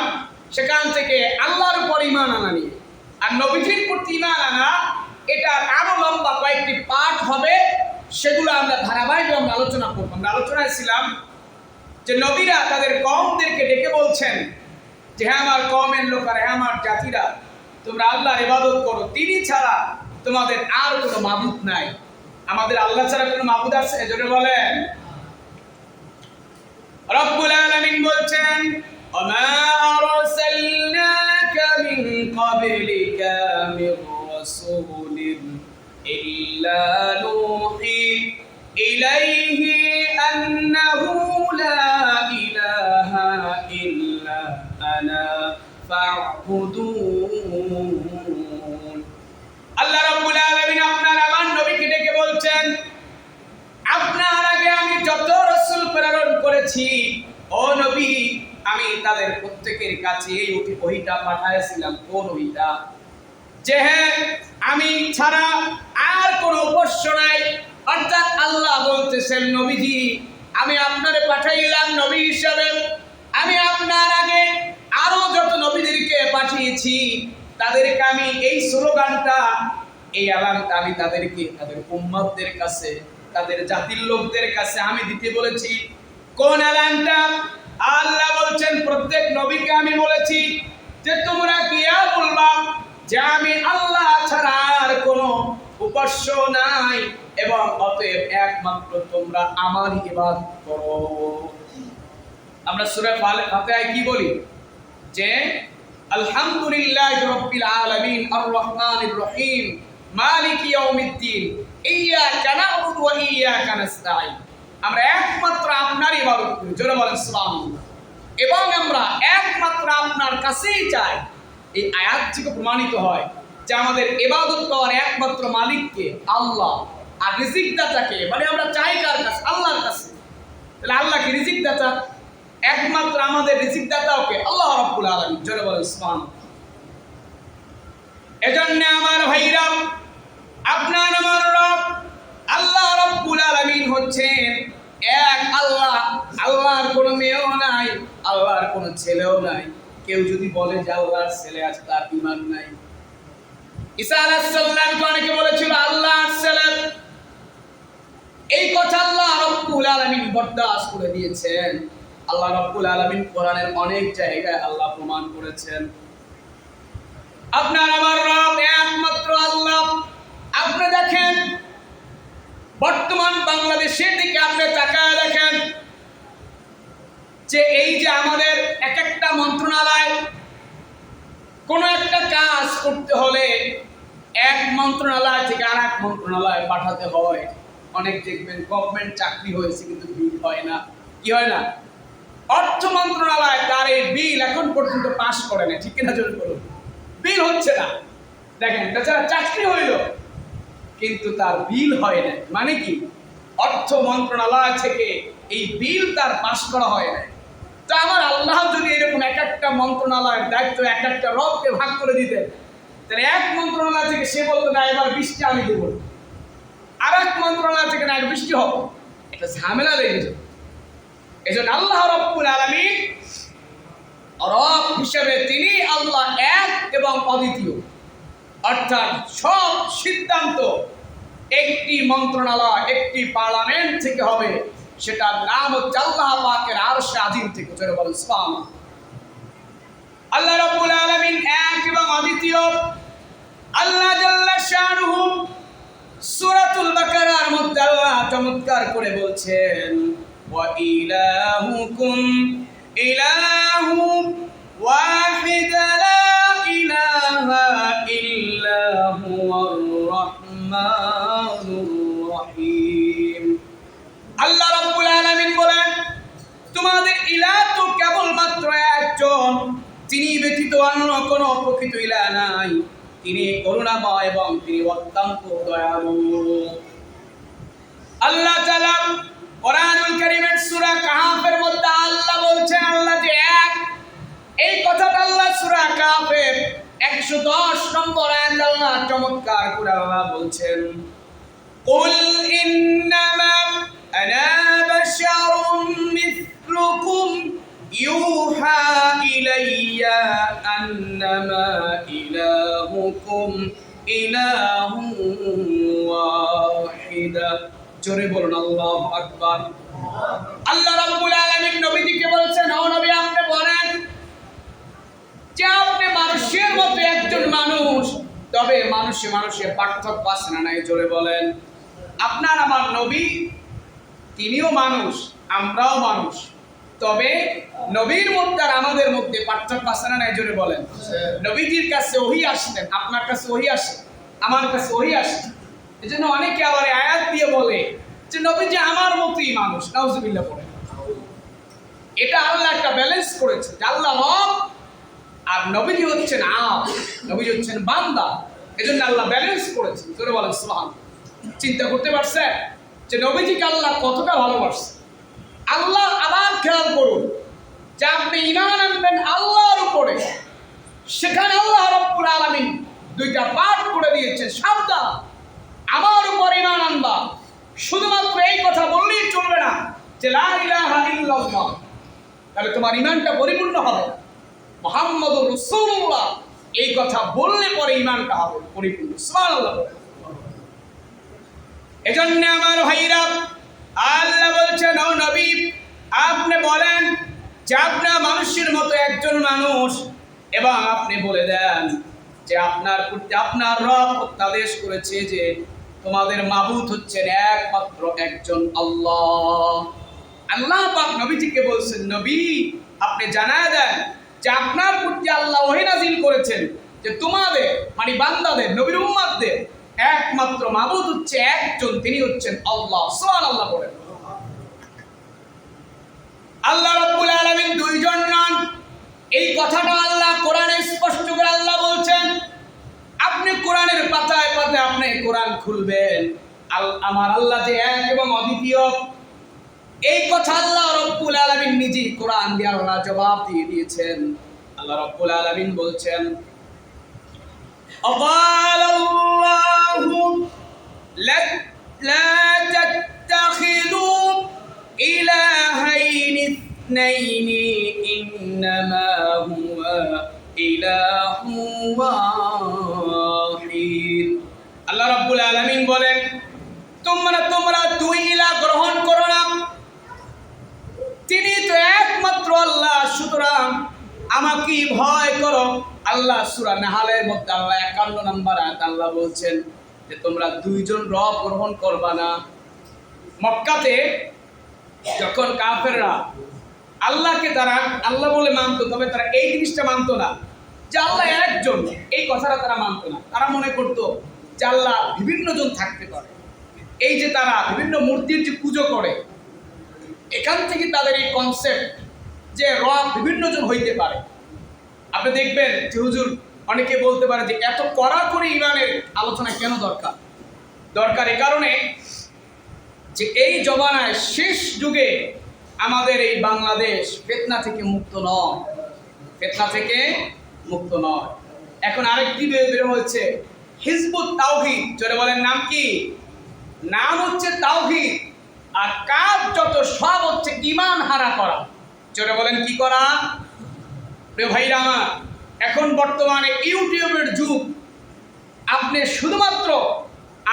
সেখান থেকে আল্লাহর উপর ঈমান আনা নিয়ে। আর নবীজির প্রতি ঈমান আনা, এটা আরো লম্বা কয়েকটি পাঠ হবে, সেগুলো আমরা ধারাবাহিকভাবে আমরা আলোচনা করব। আমরা আলোচনায় ছিলাম যে নবীরা তাদের কওমদেরকে ডেকে বলছেন যে হ্যাঁ আমার কওমের লোকেরা, হ্যাঁ আমার জাতিরা, তোমরা আল্লাহর ইবাদত করো, তিনি ছাড়া তোমাদের আর কোনো মাবুদ নাই। আমাদের আল্লাহ ছাড়া কোনো মাবুদ আছে? জোরে বলেন। রব্বুল আলামিন বলছেন ওমা আরসালনাকা মিন ক্বাবলিকা মির রাসূলিন ইল্লা নূহি ইলাইহি আন্নাহু লা ইলাহা ইল্লা আনা ফা'বুদুন। আল্লাহ রাব্বুল আলামিন আপনার আমার নবীকে ডেকে বলছেন আপনার আগে আমি যত রাসূল প্রেরণ করেছি, ও নবী আমি তাদের প্রত্যেকের কাছে এই ওহীটা পাঠাইছিলাম। কোন ওহীটা? যে হ্যাঁ আমি ছাড়া আর কোনো উপাস্য নাই। অর্থাৎ আল্লাহ বলতেছেন নবীজি আমি আপনারে পাঠাইলাম নবী হিসাবে, আমি আপনার আগে আরো যত নবীদেরকে পাঠিয়েছি তাদেরকে আমি এই স্লোগানটা, এই আলামটা আমি তাদেরকে তাদের উম্মতদের কাছে, তাদের জাতির লোকদের কাছে আমি দিতে বলেছি। কোন আলামটা? আল্লাহ বলছেন প্রত্যেক নবীকে আমি বলেছি যে তোমরা কি বলবা যে আমি আল্লাহ ছাড়া আর কোনো উপাস্য নাই এবং অতএব একমাত্র তোমরা আমারই ইবাদত করো। আমরা সূরা ফাতিহায় কি বলি যে আলহামদুলিল্লাহি রাব্বিল আলামিন আর রহমানির রহিম মালিকি ইয়াউমিদ্দিন ইয়্যাকা না'বুদু ওয়া ইয়্যাকা নাস্তাঈন। আমরা একমাত্র আপনার ইবাদত করি, জোরে বলেন সুবহানাল্লাহ, এবং আমরা একমাত্র আপনার কাছেই চাই। এই আয়াত থেকে প্রমাণিত হয় যে আমাদের ইবাদত করার একমাত্র মালিককে আল্লাহ, আর রিজিক দাতাকে মানে আমরা চাই কার কাছে? আল্লাহর কাছে। তাহলে আল্লাহ কি রিজিক দাতা? একমাত্র আমাদের রিজিক দাতাকে আল্লাহ রাব্বুল আলামিন, জোরে বলেন সুবহানাল্লাহ। এজন্য আমার ভাইরা, আপনার আমার রব আল্লাহ রাব্বুল আলামিন হচ্ছেন এক আল্লাহ। আল্লাহর কোনো মেয়েও নাই, আল্লাহর কোনো ছেলেও নাই। কেউ যদি বলে যে আল্লাহর ছেলে আছে, তার ঈমান নাই। ঈসা আলাইহিস সালামকে অনেকে বলেছিল আল্লাহর ছেলে। এই কথা আল্লাহ রাব্বুল আলামিন বরদাস্ত করে দিয়েছেন। আল্লাহ রাব্বুল আলামিন কোরআনের অনেক জায়গায় আল্লাহ প্রমাণ করেছেন আপনার আমার রব একমাত্র আল্লাহ। আপনি দেখেন বর্তমান বাংলাদেশের দিকে আপনি তাকায় দেখেন যে এই যে আমাদের এক একটা মন্ত্রণালয়, কোনো একটা কাজ করতে হলে এক মন্ত্রণালয় থেকে আর এক মন্ত্রণালয়ে পাঠাতে হয়। অনেক দেখবেন গভর্নমেন্ট চাকরি হয়েছে কিন্তু বিল হয় না। কি হয় না? অর্থ মন্ত্রণালয় তার এই বিল এখন পর্যন্ত পাস করে না। ঠিক কিনা জোরে বলুন? বিল হচ্ছে না। দেখেন বেচারা চাকরি হইল কিন্তু তার বিল হয় না। মানে কি? অর্থ মন্ত্রণালয় থেকে এই বিল তার পাস করা হয় না। তো আমার আল্লাহ যদি এরকম এক একটা মন্ত্রণালয়ের দায়িত্ব এক একটা রবকে ভাগ করে দিতেন, তাহলে এক মন্ত্রণালয় থেকে সে বলতো না এবার বৃষ্টি আমি দেবো, আর এক মন্ত্রণালয় থেকে না বৃষ্টি হবে, একটা ঝামেলা লেগে যেত। এই জন্য আল্লাহ রাব্বুল আলামিন রব হিসেবে তিনি আল্লাহ এক এবং অদ্বিতীয়। অর্থাৎ সব সিদ্ধান্ত একটি মন্ত্রণালয়, একটি পার্লামেন্ট থেকে হবে। সেটার নাম হচ্ছে আল্লাহ পাকের আরশে আজিম থেকে। জোরে বলেন সুবহানাল্লাহ। আল্লাহ রাব্বুল আলামিন এক এবং অদ্বিতীয়। আল্লাহ জাল্লা শানুহু সূরাতুল বাকারার মধ্যে আল্লাহ চমৎকার করে বলছেন ওয়া ইলাহুকুম ইলাহু ওয়াহিদ লা ইলাহা ইল্লা হুয়ার রাহমানুর রহিম। আল্লাহ রাব্বুল আলামিন বলেন তোমাদের ইলাহ তো কেবলমাত্র একজন, তিনি ব্যতীত অন্য কোনো প্রকৃত ইলাহ নাই। তিনি করুণাময় এবং তিনি অত্যন্ত দয়ালু। আল্লাহ তাআলা কোরআনুল কারীমের সূরা কাহফের মধ্যে আল্লাহ বলছেন আল্লাহ যে এক। এই কথাটা আল্লাহ সূরা কাহফের 110 নম্বর আয়াত আল্লাহ চমৎকার করে আল্লাহ বলছেন কুল ইন্নামা আনা বাশারুম মিথলুকুম ইউহা ইলাইয়া আন্নামা ইলাহুকুম ইলাহুন ওয়াহিদা। জোরে বলুন আল্লাহু আকবার। আল্লাহ রাব্বুল আলামিন নবীজিকে বলছেন ও নবী আপনি বলেন যে আপনি মানুষের মতো একজন মানুষ, তবে মানুষে মানুষের পার্থক্য আছে না নাই? জোরে বলেন। আপনার আমার নবী তিনিও মানুষ, আমরাও মানুষ, তবে নবীর মধ্যে আর আমাদের মধ্যে পার্থক্য আছে না নাই? জোরে বলেন। নবীজির কাছে ওহী আসতেন, আপনার কাছে ওহী আসে, আমার কাছে ওহী আসে। এজন্য অনেকে আবার আয়াত দিয়ে বলে যে নবীজি আমার মতোই মানুষ। নাউজুবিল্লাহ বলে। এটা আল্লাহ একটা ব্যালেন্স করেছে যে আল্লাহ রব আর নবীজি হচ্ছেন নবীজি হচ্ছেন বান্দা। এজন্য আল্লাহ ব্যালেন্স করেছে। জোরে বলেন সুবহানাল্লাহ। চিন্তা করতে পারছেন যে নবীজিকে আল্লাহ কতটা ভালোবাসে? আল্লাহ আবার খেয়াল করুন যে আপনি ঈমান আনবেন আল্লাহর উপরে, সেখানে আল্লাহ রাব্বুল আলামিন দুইটা পাঠ করে দিয়েছেন, সাবধান আমার উপর ঈমান আনবা। শুধুমাত্র এই কথা বললেই চলবে না যে লা ইলাহা ইল্লাল্লাহ, তাহলে তোমার ঈমানটা পরিপূর্ণ হবে না। মুহাম্মদুর রাসূলুল্লাহ এই কথা বললে পরে ঈমানটা হবে পরিপূর্ণ। সুবহানাল্লাহ। এজন্য আমার ভাইরা আল্লাহ বলছেন ও নবী আপনি বলেন যে যে আপনার মানুষের মতো একজন মানুষ, এবং আপনি বলে দেন যে আপনার প্রতি আপনার রব প্রত্যাদেশ করেছে যে তোমাদের মাবুদ হচ্ছেন একমাত্র একজন আল্লাহ। আল্লাহ পাক নবীজিকে বলছেন, নবী আপনি জানায় দেন যে আপনার প্রতি আল্লাহ ওহী নাযিল করেছেন যে তোমাদের মানে বান্দাদের নবীর উম্মতদের একমাত্র মাবুদ হচ্ছে একজন, তিনি হচ্ছেন আল্লাহ। সুবহানাল্লাহ বলেন। আল্লাহ রাব্বুল আলামিন দুইজন নন, এই কথাটা আল্লাহ কোরআনে স্পষ্ট করে আল্লাহ বলছেন। আপনি কোরআনের পাতায় পাতায় আপনি কোরআন খুলবেন, আমার আল্লাহ যে এক এবং অদ্বিতীয়, এই কথা আল্লাহ রাব্বুল আলামিন নিজেই কোরআন দিয়ে আল্লাহ জবাব দিয়ে দিয়েছেন। আল্লাহ রাব্বুল আলামিন বলছেন, আল্লাহু লা তাত্তাখিযু ইলাহাইনি ইসনাইনি ইন্নামা হুয়া ইলাহু ওয়াহিদ। আল্লাহ রাব্বুল আলামিন বলেন, তোমরা দুই ইলাহ গ্রহণ করো না, তিনি তো একমাত্র আল্লাহ, সুতরাং আমাকে ভয় করো। আল্লাহ সূরা নাহলের মধ্যে আল্লাহ 51 নম্বর আয়াত আল্লাহ বলছেন যে তোমরা দুইজন রব গ্রহণ করবা না। মক্কাতে যখন কাফেররা আল্লাহকে তারা আল্লাহ বলে মানতো, তবে তারা এই জিনিসটা মানতো না যে আল্লাহ একজন, এই কথাটা তারা মানতো না। তারা মনে করতো যে আল্লাহ বিভিন্ন জন থাকতে পারে। এই যে তারা বিভিন্ন মূর্তির যে পুজো করে, এখান থেকে তাদের এই কনসেপ্ট যে রব বিভিন্ন জন হইতে পারে। আপনি দেখবেন যে হুজুর অনেকে বলতে পারে যে এত কড়াকড়ি ইমানের আলোচনা কেন দরকার এই কারণে যে এই জমানায় শেষ যুগে আমাদের এই বাংলাদেশ ফিতনা থেকে মুক্ত নয়। এখন আরেকটি বের হচ্ছে হিজবুত তাওহীদ। জোরে বলেন নাম কি? নাম হচ্ছে তাওহীদ, আর কাজ যত সব হচ্ছে ঈমান হারা করা। জোরে বলেন কি করা? প্রিয় ভাইরা আমার, এখন বর্তমানে ইউটিউবের যুগ। আপনি শুধুমাত্র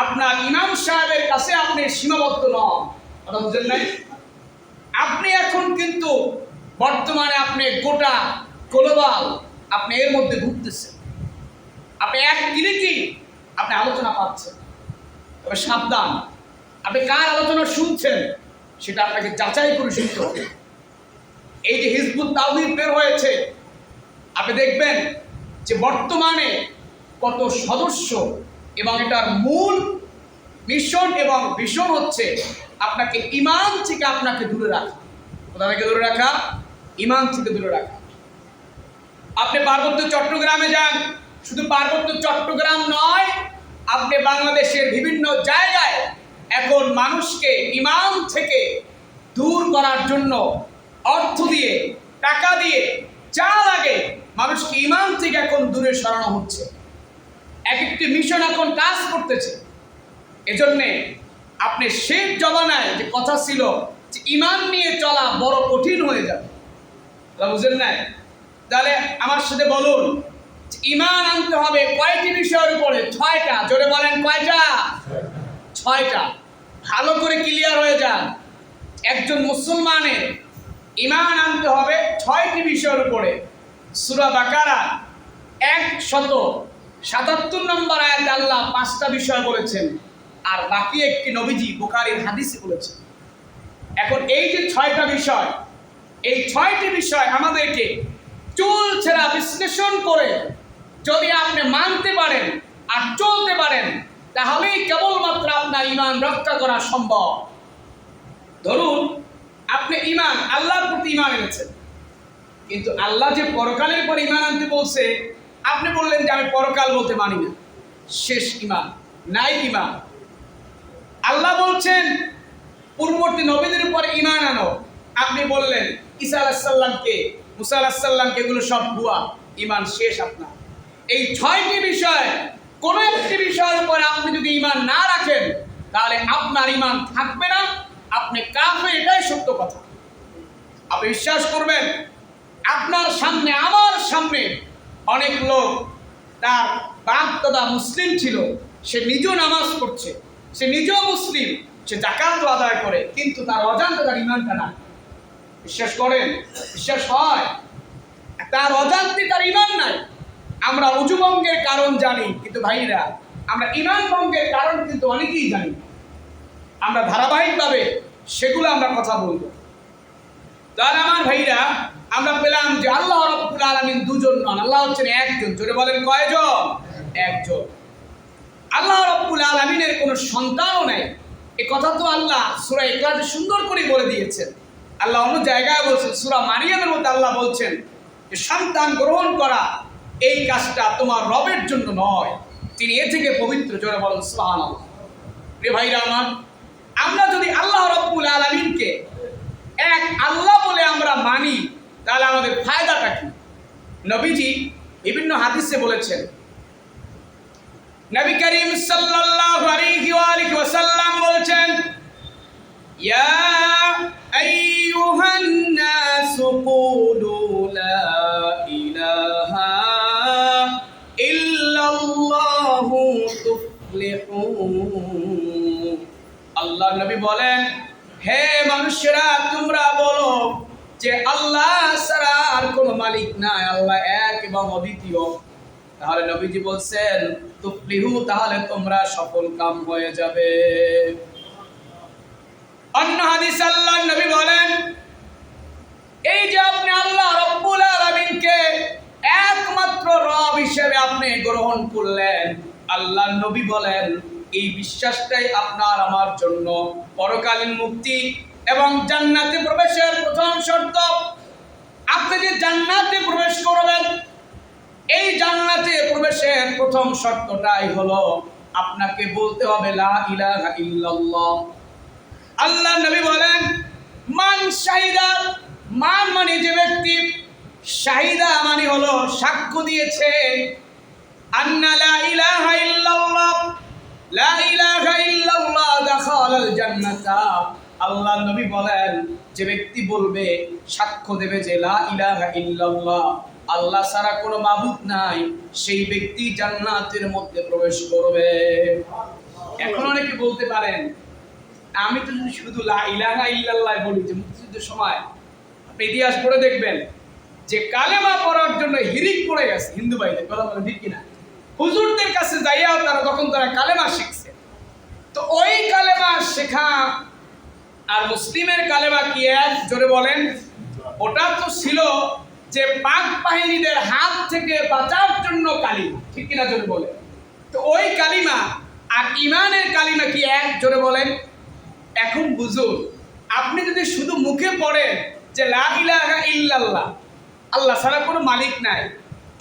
আপনার ইমাম সাহেবের কাছে আপনি সীমাবদ্ধ নন, কথা বুঝেন নাই? আপনি এখন কিন্তু বর্তমানে আপনি গোটা গ্লোবাল আপনি এর মধ্যে ঘুরতেছেন। আপনি এক ক্লিকেই আপনি আলোচনা পাচ্ছেন। তবে সাবধান, আপনি কার আলোচনা শুনছেন সেটা আপনাকে যাচাই করে শুনতে হবে। এই যে হিজবুত তাওহীদ বের হয়েছে, আপনি দেখবেন যে বর্তমানে কত সদস্য, এবং এটার মূল মিশন এবং ভিশন হচ্ছে আপনাকে ঈমান থেকে আপনাকে দূরে রাখা। কোথা থেকে দূরে রাখা? ঈমান থেকে দূরে রাখা। আপনি পার্বত্য চট্টগ্রামে যান, শুধু পার্বত্য চট্টগ্রাম নয়, আপনি বাংলাদেশের বিভিন্ন জায়গায় এখন মানুষকে ঈমান থেকে দূর করার জন্য অর্থ দিয়ে, টাকা দিয়ে, যা লাগে মানুষকে ঈমান থেকে এখন দূরে সরানো হচ্ছে। এক একটি মিশন এখন কাজ করতেছে। এজন্যে আপনি শেষ জমানায় যে কথা ছিল যে ঈমান নিয়ে চলা বড় কঠিন হয়ে যাবে, বুঝলেন না? তাহলে আমার সাথে বলুন, ঈমান আনতে হবে কয়টি বিষয়ের উপরে? 6টা। জোরে বলেন কয়টা? 6টা। ভালো করে ক্লিয়ার হয়ে যান। একজন মুসলমানের ঈমান আনতে হবে 6টি বিষয়ের উপরে। সূরা বাকারা 177 নম্বর আয়াতে আল্লাহ 5টা বিষয় বলেছেন, আর বাকি একটি নবীজি বুখারীর হাদিসে বলেছেন। এখন এই যে 6টা বিষয়, এই 6টি বিষয় আমাদেরকে চুলচেরা বিশ্লেষণ করে যদি আপনি মানতে পারেন আর চলতে পারেন, তাহলেই কেবলমাত্র আপনার ঈমান রক্ষা করা সম্ভব। ধরুন আপনি ঈমান, আল্লাহর প্রতি ঈমান এনেছেন, কিন্তু আল্লাহ যে পরকালের পর ঈমান আনতে বলছে, আপনি বললেন যে আমি পরকাল বলতে মানি না, শেষ ঈমান নাই। ঈমান আল্লাহ বলছেন পূর্ববর্তী নবীদের উপর ঈমান আনো, আপনি বললেন ঈসা আলাইহিস সালামকে, মুসা আলাইহিস সালামকে, এগুলো সব ভুয়া। ঈমান শেষ আপনার। এই 6টি বিষয়, কোন একটি বিষয়ের উপর আপনি যদি ঈমান না রাখেন, তাহলে আপনার ঈমান থাকবে না, আপনি কাফের। এটাই সত্য কথা। আপনি বিশ্বাস করবেন, আপনার সামনে, আমার সামনে অনেক লোক, তার বাপ দাদা মুসলিম ছিল, সে নিজেও নামাজ পড়ছে, সে নিজেও মুসলিম, সে যাকাত আদায় করে, কিন্তু তার অজান্তে তার ঈমানটা না। বিশ্বাস করেন? বিশ্বাস হয়? তার অজান্তে তার ঈমান নাই। আমরা উযু ভঙ্গের কারণ জানি, কিন্তু ভাইরা আমরা ঈমান ভঙ্গের কারণ কিন্তু অনেকেই জানি। আমরা ধারাবাহিকভাবে সেগুলো আমরা কথা বলবো। তাহলে আমার ভাইরা আমরা পেলাম যে আল্লাহ রাব্বুল আলামিন দুজন নন, আল্লাহ হচ্ছেন একজন। জোরে বলেন কয়জন? একজন। আল্লাহ রাব্বুল আলামিনের কোনো সন্তানও নাই। এই কথা তো আল্লাহ সূরা ইখলাসে সুন্দর করে বলে দিয়েছেন। আল্লাহ অন্য জায়গায় বলছেন, সূরা মারিয়ামের মধ্যে আল্লাহ বলছেন যে সন্তান গ্রহণ করা এই কাজটা তোমার রবের জন্য নয়, তিনি এ থেকে পবিত্র। জোরে বলেন সুবহানাল্লাহ। প্রিয় ভাইরা আমার, আমরা যদি আল্লাহ রাব্বুল আলামিনকে এক আল্লাহ বলে আমরা মানি, তাহলে আমাদের ফায়দাটা কি? নবীজি বিভিন্ন হাদিসে বলেছেন, নবী করিম সাল্লাল্লাহু আলাইহি ওয়া আলিহি ওয়াসাল্লাম বলেছেন, ইয়া আইয়ুহান নাসু কুলু লা ইলাহা ইল্লাল্লাহু তুফলিহুন। আল্লাহ নবী বলেন, হে মানুষেরা তোমরা বলো যে আল্লাহ ছাড়া আর কোনো মালিক নাই, আল্লাহ এক এবং অদ্বিতীয়। তাহলে নবীজি বলছেন তুফলিহু, তাহলে তোমরা সফল কাম হয়ে যাবে। অন্য হাদিসে আল্লাহ নবী বলেন, এই যে আপনি আল্লাহ রাব্বুল আলামিনকে একমাত্র রব হিসেবে আপনি গ্রহণ করলেন, আল্লাহ নবী বলেন এই বিশ্বাসটাই আপনার আমার জন্য পরকালীন মুক্তি এবং জান্নাতে প্রবেশের প্রথম শর্ত। আপনি যে জান্নাতে প্রবেশ করবেন, এই জান্নাতে প্রবেশের প্রথম শর্তটাই হলো আপনাকে বলতে হবে লা ইলাহা ইল্লাল্লাহ। আল্লাহ নবী বলেন, মান শাহিদা, মান মানে যে ব্যক্তি, শাহিদা মানে হলো সাক্ষ্য দিয়েছে, আন্না লা ইলাহা ইল্লাল্লাহ, লা ইলাহা ইল্লাল্লাহ দাখালাল জান্নাতা। আল্লাহ নবী বলেন যে ব্যক্তি বলবে, সাক্ষ্য দেবে যে লা ইলাহা ইল্লাল্লাহ, আল্লাহ ছাড়া কোনো মাবুদ নাই, সেই ব্যক্তি জান্নাতের মধ্যে প্রবেশ করবে। এখন অনেকে বলতে পারেন, আমি তো যদি শুধু লা ইলাহা ইল্লাল্লাহ বলি, যে মুক্তিযুদ্ধের সময় আপনি ইতিহাস পড়ে দেখবেন যে কালেমা পড়ার জন্য হিরিক পড়ে গেছে হিন্দু ভাইদের, কথা বলে ঠিক কিনা? হুজুরদের কাছে যাইয়াও তারা কালেমা শিখছে। তো ওই কালেমা শেখা আর মুসলিমের কালেমা কি এক? জোরে বলেন। ওটা তো ছিল যে পাক বাহিনীদের হাত থেকে বাঁচার জন্য কালিমা, ঠিক কিনা? জোরে বলেন। তো ওই কালিমা আর ইমানের কালিমা কি এক? জোরে বলেন। এখন বুঝুন, আপনি যদি শুধু মুখে পড়েন যে লা ইলাহা ইল্লাল্লাহ, আল্লাহ ছাড়া কোনো মালিক নাই,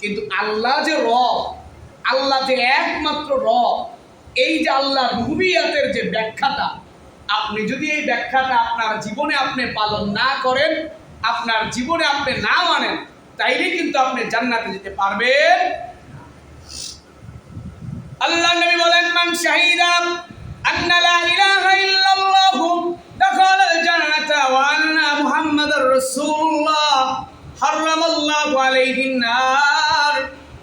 কিন্তু আল্লাহ যে রব, আল্লাহ যে একমাত্র রব, এই যে আল্লাহ রুবুবিয়াতের যে ব্যাখ্যাটা, আপনি যদি এই ব্যাখ্যাটা আপনার জীবনে আপনি পালন না করেন, আপনার জীবনে আপনি না মানেন, তাইলে কিন্তু আপনি জান্নাতে যেতে পারবেন। আল্লাহ নবী বলেন, মান শাহিদা আন্না লা ইলাহা ইল্লাল্লাহু দাখালাল জান্নাতা ওয়া আন্না মুহাম্মাদুর রাসূলুল্লাহ হারামাল্লাহু আলাইহিন নার।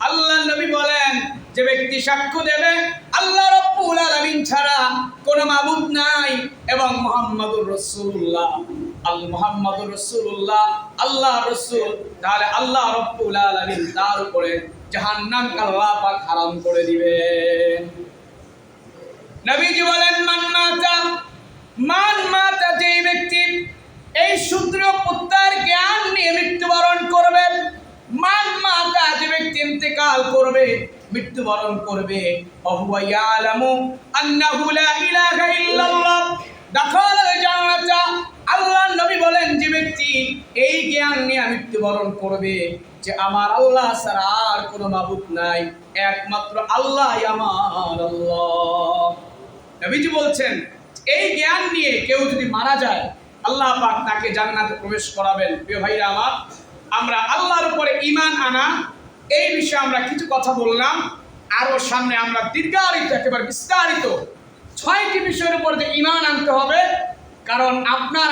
আল্লাহ নবী বলেন, যে ব্যক্তি সাক্ষ্য দেবে আল্লাহ রাব্বুল আলামিন ছাড়া কোনো মাবুদ নাই এবং মুহাম্মাদুর রাসূলুল্লাহ, আল মুহাম্মাদুর রাসূলুল্লাহ আল্লাহ রাসূল, তাহলে আল্লাহ রাব্বুল আলামিন তার উপরে জাহান্নাম আল্লাহ পাক হারাম করে দিবেন। নবীজি বলেন, মান মাতা যে ব্যক্তি এই সূত্র পুত্তার জ্ঞান নিয়ে মৃত্যুবরণ করবে, মান মাতা যে ব্যক্তি ইন্তেকাল করবে, মৃত্যুবরণ করবে, ওহুয়া ইয়ালামু আন্নাহু লা ইলাহা ইল্লাল্লাহ দাখালাল জান্নাতা। আল্লাহ নবী বলেন, যে ব্যক্তি এই জ্ঞান নিয়ে মৃত্যুবরণ করবে যে আমার আল্লাহ ছাড়া আর কোনো মাবুদ নাই, একমাত্র আল্লাহই আমার আল্লাহ। নবীজি বলছেন, এই জ্ঞান নিয়ে কেউ যদি মারা যায়, আল্লাহ পাক তাকে জান্নাতে প্রবেশ করাবেন। প্রিয় ভাইরা আমার, আমরা আল্লাহর উপরে ঈমান আনা, এই বিষয়ে আমরা কিছু কথা বললাম। আরো সামনে আমরা দীর্ঘায়িত, একেবারে বিস্তারিত 6টি বিষয়ের উপর যে ঈমান আনতে হবে, কারণ আপনার